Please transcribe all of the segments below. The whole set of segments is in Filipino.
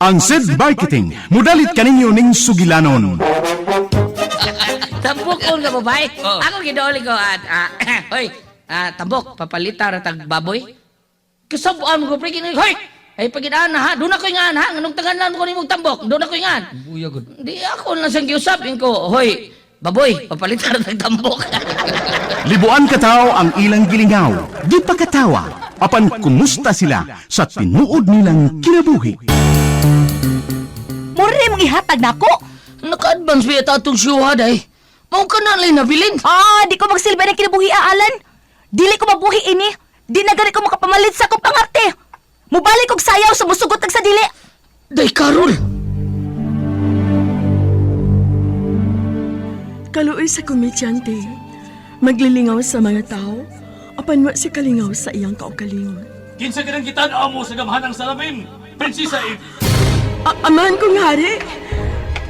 Ang SED Marketing, mudalit kaninyo ning sugilanon. Tambok ko nga babae. Oo. Ako gidauli ko at hoy, tambok papalita ra tag baboy. Kasabuan mo ko pre kini hoy. Ay pagidaan na ha, doon ako ingan ha, nganong tanganan ko nimong tambok, doon ako ingan. Buya gud. Di ako lang sang giusapin ko, hoy, baboy, papalita ra tag tambok. Libuan katao ang ilang gilingaw, di pa katawa, apan kumusta sila sa tinuod nilang kinabuhi. Mura rin mong ihatag na ako. Naka-advance ba ito itong syuha day? Mau ka na lang nabilin. Di ko magsilbi ng kinabuhi, Alan. Dili ko mabuhi ini. Di na gani ko makapamalit sa akong pangarte. Mubalik kog sayaw sa musugot sa dili. Day, Carol! Kaluoy sa komedyante, maglilingaw sa mga tao, apan wa si kalingaw sa iyang kaugalingon. Kinsa ganang gitan-aw mo sa gamhanang salamin, Prinsesa Eve. Amahan kong hari,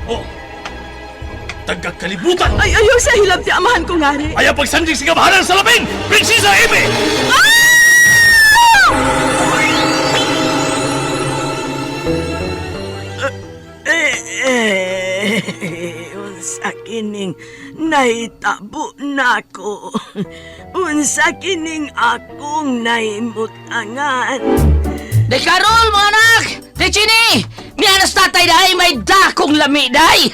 Oh, tagakalibutan! ay ayaw sa hilab ti amahan kong hari. Ayaw pagsandig sa gamhanang salamin, Prinsesa Eve! Unsa kining naitabo nako. Unsa kining akong naimutangan. Day, Carol, mga anak! Day, Chini! Miyanas tatay dahi, may dakong lami dahi!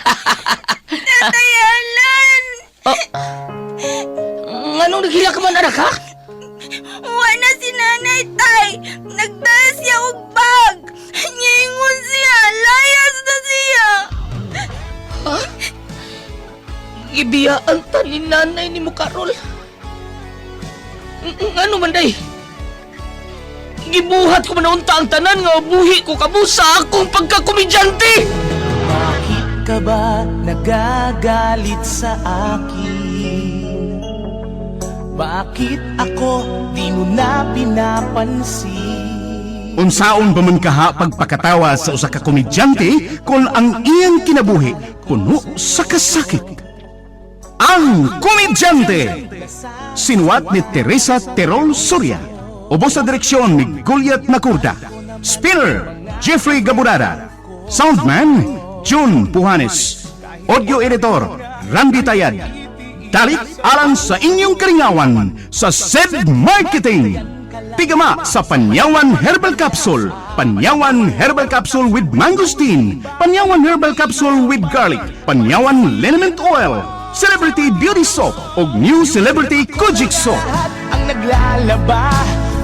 Tatay Alan! Anong naghila ka man, anak, ha? Wala si nanay, tay. Nagdala siya og bag. Nyingon siya. Layas na siya. Ha? Ibiyaan ta ni nanay ni mo, Carol. Ano man, day? Gibuhat ko manaunta ang tanan nga buhi ko kabusa akong pagkakomedyante! Bakit ka ba nagagalit sa akin? Bakit ako di mo na pinapansin? Unsaon ba man kaha pagpakatawa sa usa ka komedyante kung ang iyang kinabuhi puno sa kasakit? Ang Komedyante! Sinuwat ni Teresa Terol Soria. Ubos sa direksyon ni Goliath Macurda. Spinner, Jeffrey Gaburada. Soundman, June Puhanes. Audio editor, Randy Tayad. Dalit alang sa inyong karingawan sa SED Marketing. Pigama sa Panyawan Herbal Capsule. Panyawan Herbal Capsule with Mangosteen. Panyawan Herbal Capsule with Garlic. Panyawan Liniment Oil. Celebrity Beauty Soap o New Celebrity Kojic Soap. Lahat ang naglalaba,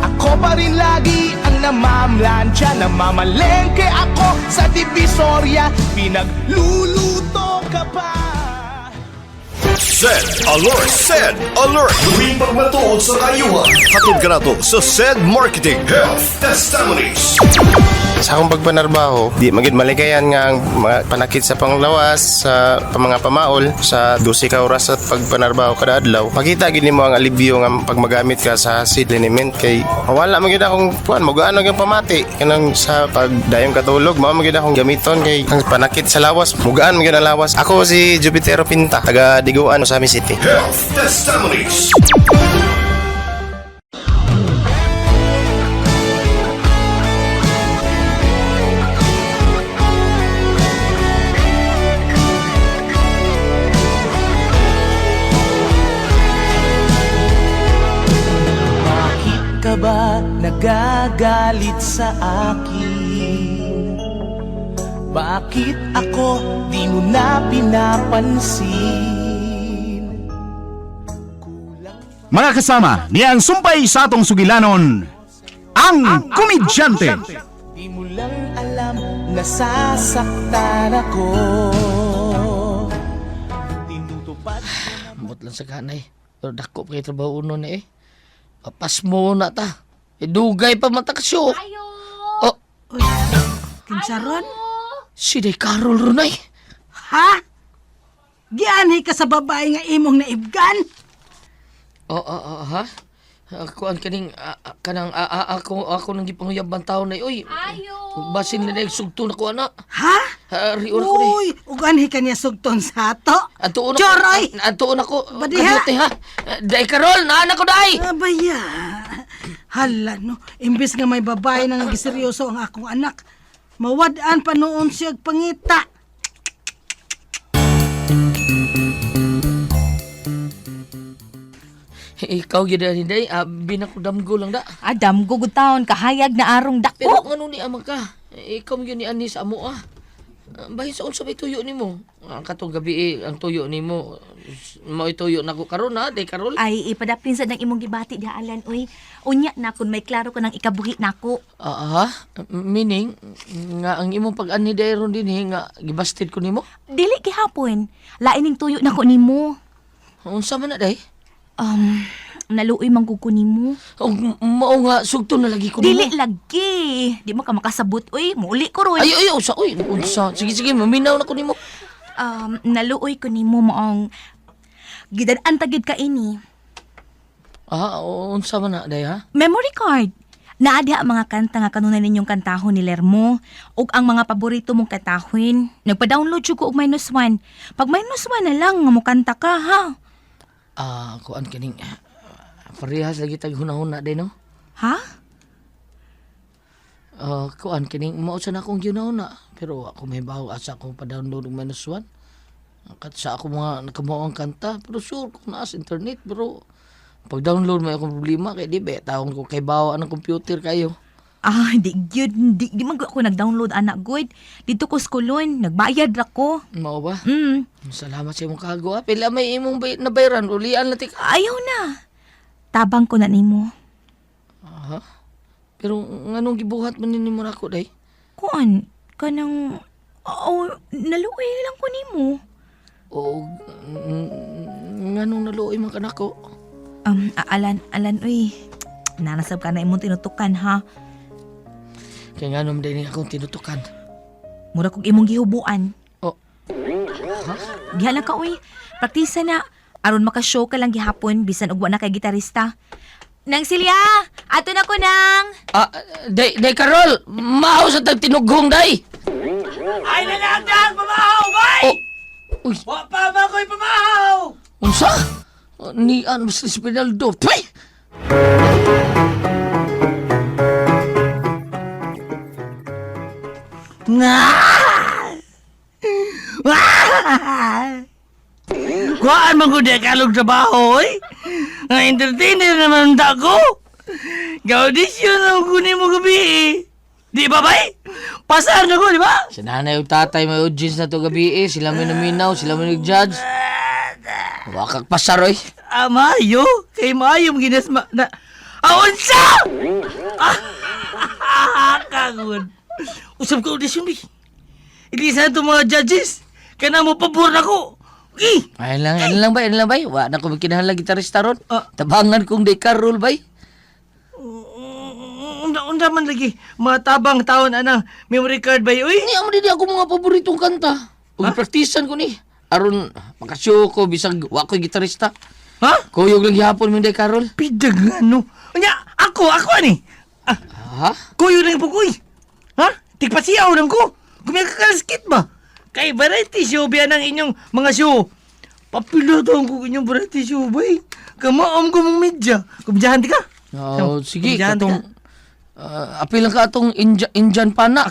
ako pa rin lagi ang namamlansya. Namamalengke ako sa Divisoria, pinagluluto ka pa. SED Alert! SED Alert! Huwing pagmatuod sa kayuhan. Hatod ka na to sa SED Marketing Health Testimonies. Sa akong pagpanarbaho, di magid maligayan nga ang mga panakit sa panglawas, sa mga pamaol, sa 12 ka oras at pagpanarbaho kada adlaw. Makita gid nimo ang alibyo nga pag magamit ka sa seed liniment kay wala magid akong kuan magaano gyud pamati kanang sa pagdayong katulog mao magid akong gamiton kay ang panakit sa lawas mugaan magid ang lawas. Ako si Jupitero Pinta, taga Diguan, Osami City. Health Testimonies. Bakit ka ba nagagalit sa akin? Bakit ako di mo na pinapansin? Mga kasama, niyang sumpay sa atong sugilanon, ang Komedyante. Di mo lang alam, nasasaktan ako. Tinutupad Ambot lang sa kanay. Pero dako pa kayo trabaho uno na eh. Papas mo na ta. Dugay pa matakasyo. Ayo! Oh, Kinsaron? si Day Carol runay. Ha? Gianhi ka sa babae nga imong naibgan? Ha? Ako ang kaning ako nang gipanguyab taon na oy. Ayo! Basin nila sugto na ko ana. Ha? Riol ko ni. Uy, uganhi ka niya sugton sa ato. Atuon Choroy! Atuon ako. Badiha! Kabuti, ha. Day Carol, naanak ko day. Abaya. Hala, no. Imbis nga may babae na nga giseryoso ang akong anak. Mawadaan pa noon siya pangita. Ikaw gyud ni day, binakudamgo lang da. Adam, gugud taon, kahayag na arong Pero dako. ngano ni amang ka? Ikaw gyud ni ani sa amo bahin sa unsa may tuyo nimo? Katong gabi ang tuyo nimo mao tuyo nako karon ha, day karol. Ay, ipadapin sa nang imong gibati di Alan, uy. Unya na kun may klaro ko nang ikabuhi nako. Meaning nga ang imong pag-ani dayron dinhi nga gibasted ko nimo? Dili gihapon. Lain ning tuyo nako nimo. Unsa man na day? Naluoy man gud ko nimo. Mao nga sugton na lagi ko nimo. Dili lagi. Di mo ka makasabot, uy. Muli ko ron. Ay, unsa? Sige, maminaw na ko nimo. Naluoy ko nimo maong gidan-an tagid ka ini. Unsa man na day ha? Memory card. Naadya ang mga kanta nga kanunay ninyong kantahon ni Lermo ug ang mga paborito mong kantahon. Nagpa-download jud ko og -1. Pag -1 na lang nga mo kanta ka, ha? Kuan kining parehas lagi tag hunahuna day no? Ha? Kuan kining mao sa akong hunahuna pero ako may bawo asa akong pa-download og -1. Kat sa ako mga nakamao ang kanta pero sure kung naa sa internet pero pag download may akong problema kay di ba taon ko kay bawo ang computer kayo. Di man ako nag-download anak good. Dito ko skulon, nagbayad ra ko. Mao ba? Mm. Salamat sa imong kago. Pila may imong nabayaran ulian na tika. Ayaw na. Tabang ko na nimo. Pero nganong gibuhat man nimo nako day? Kuan, kanang naluoy lang ko nimo. O nganong naluoy man kanako? Alan, uy. Nanasab ka na imong tinutukan, ha? Kaya nganom din akong tinutukan. Mura kong imong gihubuan. Ha? Diha lang ka, uy. Praktisa na. Aron makashow ka lang gihapon, bisan ugwa na kay gitarista. Nang Silya! Ato na ko nang! Day Carol! Maaw sa tagtinughong, day! Ay, nalagdag! Pamahaw, bay! Uy! Wa pa ba ko'y pamahaw? Unsa? Nian mas si Pinaldo. Pay! Kuhaan man ko di kalog trabaho, oy. Ang entertainer naman ko. Ga-audition ang kunin mo gabi, eh. Di ba, bay? Pasar na ko, di ba? Si nanay o tatay may audience na to gabi eh. Sila may naminaw, sila may nag-judge. Wakak pasar, oy. Mayo. Kay Mayo, ginasma na... Unsa! Kagod. Usap ko audition, bi. Hindi sana itong mga judges. Kaya mo pabor na ko. Okay. Ay lang bay. Wa na ko kinahanglan gitarista ron. Ah. Tabangan kong Day Carol bay. Unda man lagi. Matabang taon anang memory card ba uy? Ni amo di ako mga paboritong kanta. Ug praktisan ko ni. Aron makashow ko bisag wa ko gitarista. Ha? Kuyog lang gihapon mo Day Carol. Pidag ano? Nya, ako ani. Ha? Kuyo lang po kuy. Ha? Tigpasiyaw lang ko. Kumiyakakaskit ba? Kay variety show biya ng inyong mga show. Papiloto ko inyong variety show ba eh. Kamaom ko mong medya. Kumidyahan di ka? Sige, kumidyahan katong apil lang ka atong Indian pana.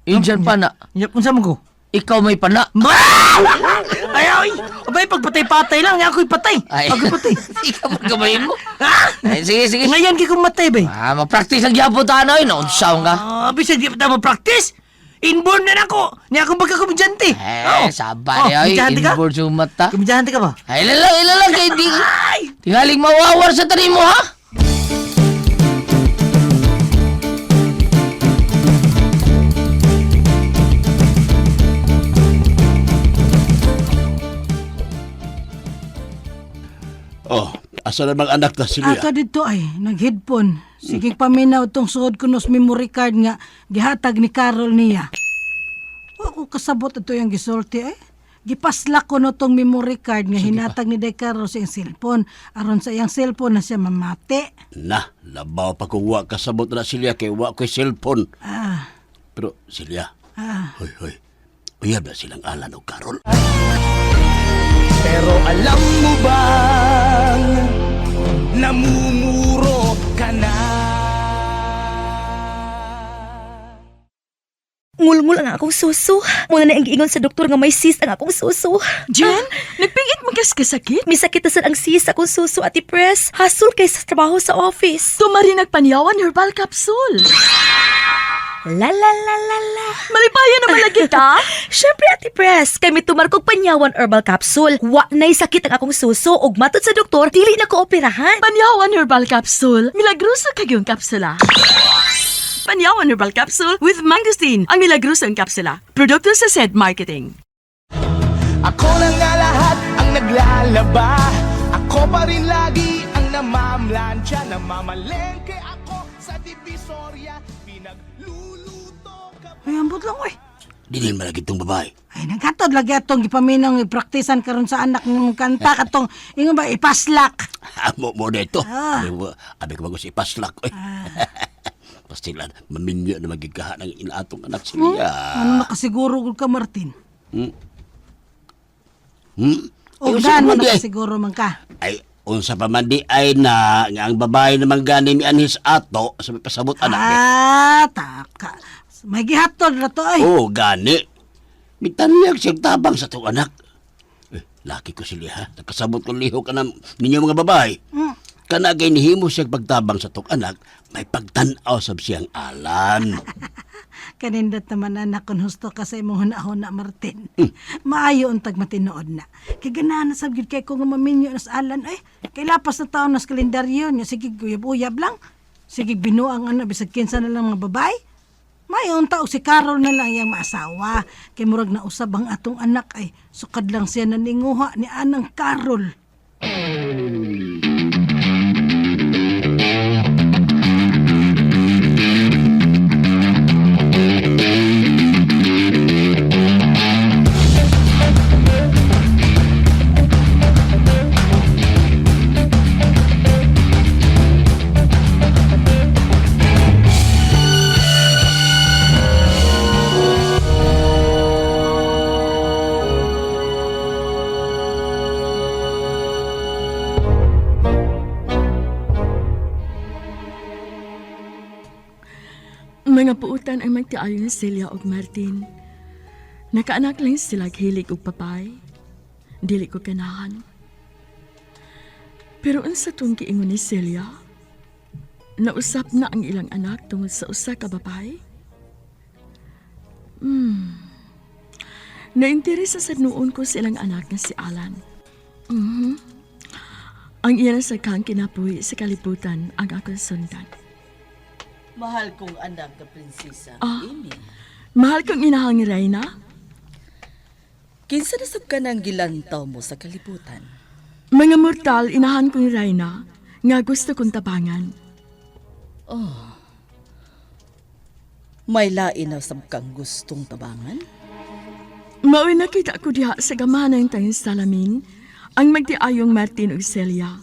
Indian pana. Unsa mo ko? Ikaw may pana. Ay! Abay, pagpatay-patay lang. Nga ako'y patay. Ako'y patay. Ikaw magkamayin mo. Ha? Ay, sige. Ngayon kay kong matay, bay. Mag-practice lang gihapon ta ano. Naunsaw nga. Bisag di pa tayo mag-practice. Inborn na ako. Niya akong pagkakomedyante. Sabay ay. Inboard yung mata. Komedyante ka ba? Ay, ilalang kay di. Tingaling mawawar sa tanim mo, ha? Oh, asa namang anak na sila? Ato dito ay, nag-headphone. Sige paminaw tong suod ko nos memory card nga gihatag ni Carol niya. Ako kasabot ito yung gisulti eh. Gipasla ko no tong memory card nga hinatag ni Day Carol sa iyang cellphone. Aron sa iyang cellphone na siya mamate. Na, labaw pa kung wa kasabot na sila kay wa ko'y cellphone. Pero sila, hoy, uyab na silang Alan o Carol. Pero alam mo bang namumuro ka na? Ngulngul ang akong suso. Muna na ang giingon sa doktor nga may cyst ang akong suso. Jen, nagpingit mo kas kasakit? May sakit na sad ang cyst akong suso, Ate Pres. Hasul kay sa trabaho sa office. Tumari nagpanyawan herbal capsule. La la la la la. Malipayan naman lagi ta. Syempre, Ate Pres, kay may tumarkog panyawan herbal capsule. Wa na'y sakit ang akong suso ug matod sa doktor, dili na ko operahan. Panyawan herbal capsule. Milagroso kagyong kapsula. Panyawan herbal capsule with mangosteen. Ang milagrosong kapsula. Produkto sa SED Marketing. Ako na nga lahat ang naglalaba. Ako pa rin lagi ang namamlansya. Namamalengke ako sa Divisoria. Pinagluluto ka. Ay, ambot lang, oy. Dili man lagi itong babae. Ay, nagkatod lagi atong gipaminong ipraktisan karon sa anak ng kanta katong ingon ba ipaslak. Mo na ito. Ah. Abi ko bagus ipaslak. Pastilan, maminyo na magigaha ng inatong anak siya. Ano nakasiguro gud ka, Martin? O Ay, gano unsa pa man di ay? nakasiguro man ka? Ay, unsa pa man di ay na nga ang babae naman gani mi anhis ato sa may pasabot anak ni. Taka. May gihatod na to ay. Oo, gani. Mitanyag siyang tabang sa itong anak. Laki ko sila ha. Nakasabot ko liho ka na ninyo mga babae. Kanagay nihimo siyang pagtabang sa itong anak, may pagtanaw sab siyang alan. Kanindot naman anak kung husto ka sa imong hunahuna, Martin. Maayo untag matinood na. Kay ganahan na sabgid kay ko nga maminyo na sa alan. Ay, kay lapas na taon na sa kalendaryo niya. Sige, uyab-uyab lang. Sige, binuang ano, bisag kinsa na lang mga babae. Mayon taog si Carol na lang yang maasawa. Kay murag na usab ang atong anak ay sukad lang siya naninguha ni anang Carol. Mga puutan ang magtiayon Celia ug Martin. Nakaanak lang sila hilig ug papay. Dili ko ganahan. Pero unsa tong giingon ni Celia? Nausap na ang ilang anak tungod sa usa ka babae? Nainteresa sa noon ko sa ilang anak nga si Alan. Ang iyan sa kang kinapuhi sa kalibutan ang akong sundan. Mahal kong anak ka prinsesa, Amy. Mahal kong inahang Reyna. Kinsa nasab ka ng gilantaw mo sa kalibutan? Mga mortal, inahan kong Reyna, nga gusto kong tabangan. May lain na sab kang gustong tabangan? Mao'y nakita ko diha sa gamahan ng tayong salamin, ang magtiayong Martin ug Celia.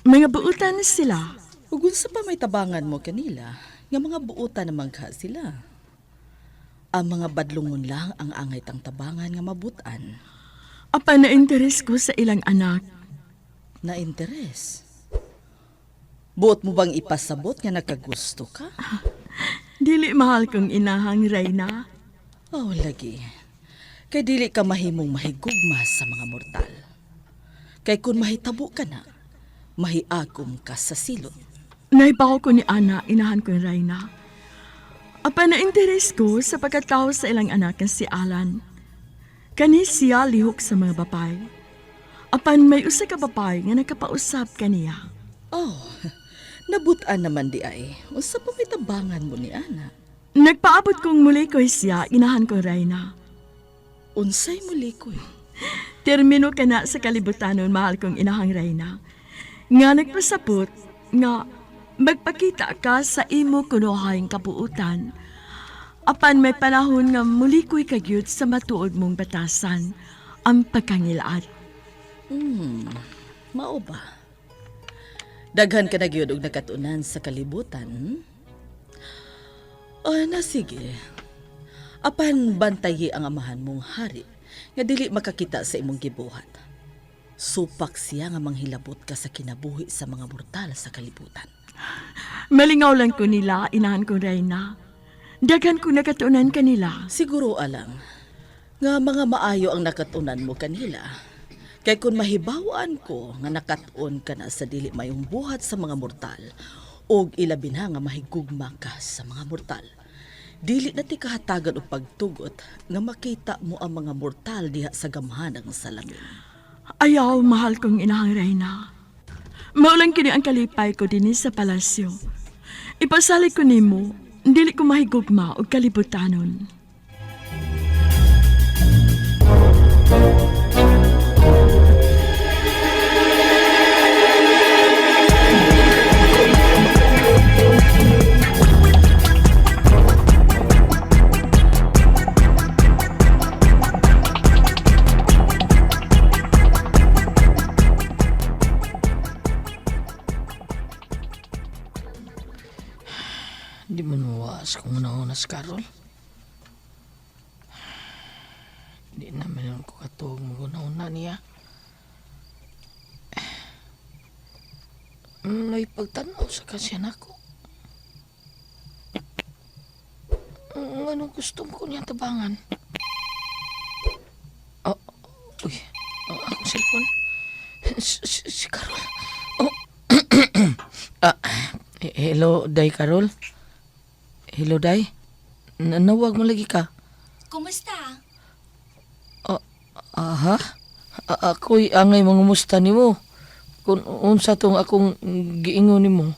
Mga buutan sila. Ug unsa pa may tabangan mo kanila? Nga mga buutan naman ka sila. Ang mga badlungon lang ang angay tang tabangan nga mabutan. Apa na interes ko sa ilang anak. Na interes? Buot mo bang ipasabot nga nakagusto ka? Dili mahal kong inahang Reyna. Oh, lagi. Kay dili ka mahimong mahigugma sa mga mortal. Kay kung mahitabo ka na, mahiagom ka sa silot. Naibaw ko ni Ana, inahan ko yung Reyna. Apa na interes ko sa pagkatao sa ilang anak nga si Alan. Kani siya lihok sa mga babae. Apan may usa ka babae nga nakapausap kaniya. Oh, nabutan naman di ay. Unsa pa may tabangan mo ni Ana? Nagpaabot kong muli ko siya, inahan ko Reyna. Unsay muli ko? Termino ka na sa kalibutanon, mahal kong inahang Reyna. Nga nagpasapot, nga magpakita ka sa imo kunuhayng kabuutan. Apan may panahon nga muli ko'y kagyut sa matuod mong batasan ang pagkangilaat. Mao ba? Daghan ka na gyud og nakatunan sa kalibutan? Na sige. Apan bantayi ang amahan mong hari nga dili makakita sa imong gibuhat. Supak siya nga manghilabot ka sa kinabuhi sa mga mortal sa kalibutan. Malingaw lang ko nila, inahan ko Reyna. Daghan ko nakatunan kanila. Siguro alang nga mga maayo ang nakatunan mo kanila. Kay kung mahibawaan ko nga nakatuon ka na sa dili mayong buhat sa mga mortal o ilabin na nga mahigugma ka sa mga mortal. Dili na ti kahatagan o pagtugot nga makita mo ang mga mortal diha sa gamhanang salamin. Ayaw, mahal kong inahang Reyna. Maulang kini ang kalipay ko din sa palasyo. Ipasali ko nimo, dili ko mahigugma o kalibutanon. Di man mawas kung una-unas, Carol. Di naman ko katuog mag-una-una niya. May pagtanaw sa kasyan ako. Anong gusto ko niya tabangan? Oh, uy, ang akong cellphone. Si Carol. Oh. Hello, Day Carol. Hello, Day. Nawag mo lagi ka. Kumusta? Aha. Ako'y angay mga musta ni mo. Kung unsa tong akong giingon ni mo.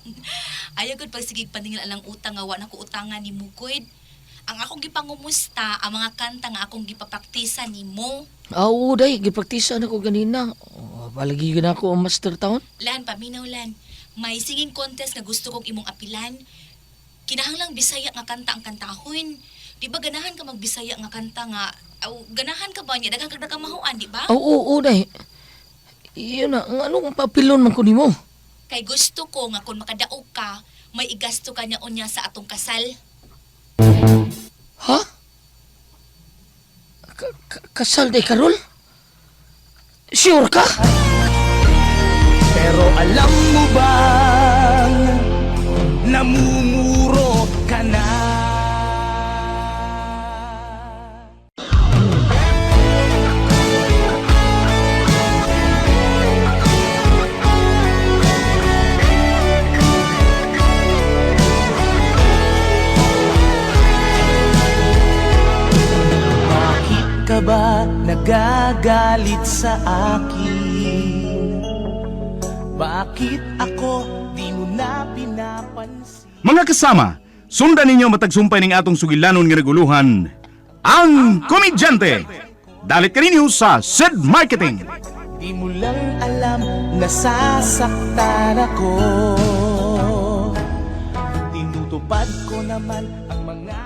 Ayaw gud pagsigig paningil alang utang nga wa na ko utangan ni Mukoyd. Ang akong gipangumusta ang mga kanta nga akong gipapraktisan nimo. Oo, Day. Gipraktisan ako ganina. Palagi na ako ang master town. Lan, paminaw lan. May singing contest nga gusto kong imong apilan. Kinahanglang Bisaya nga kanta ang kantahon. Di ba ganahan ka magbisaya nga kanta nga, ganahan ka ba niya? Daghang mahuan, di ba? Oo, Day. Iyon na, anong papilon man ko ni mo? Kay gusto ko nga kung makadaog ka, may igasto ka niya unya sa atong kasal. Ha? Kasal, Day Carol? Sure ka? Pero alam mo bang namumuro ka na? Bakit ka ba nagagalit sa akin? Bakit ako di mo na pinapansin? Mga kasama, sundan ninyo matagsumpay ning atong sugilanon nga naguluhan, ang Komedyante. Dalit kaninyo sa SED Marketing. Di mo lang alam, nasasaktan ako. Tinutupad ko naman ang mga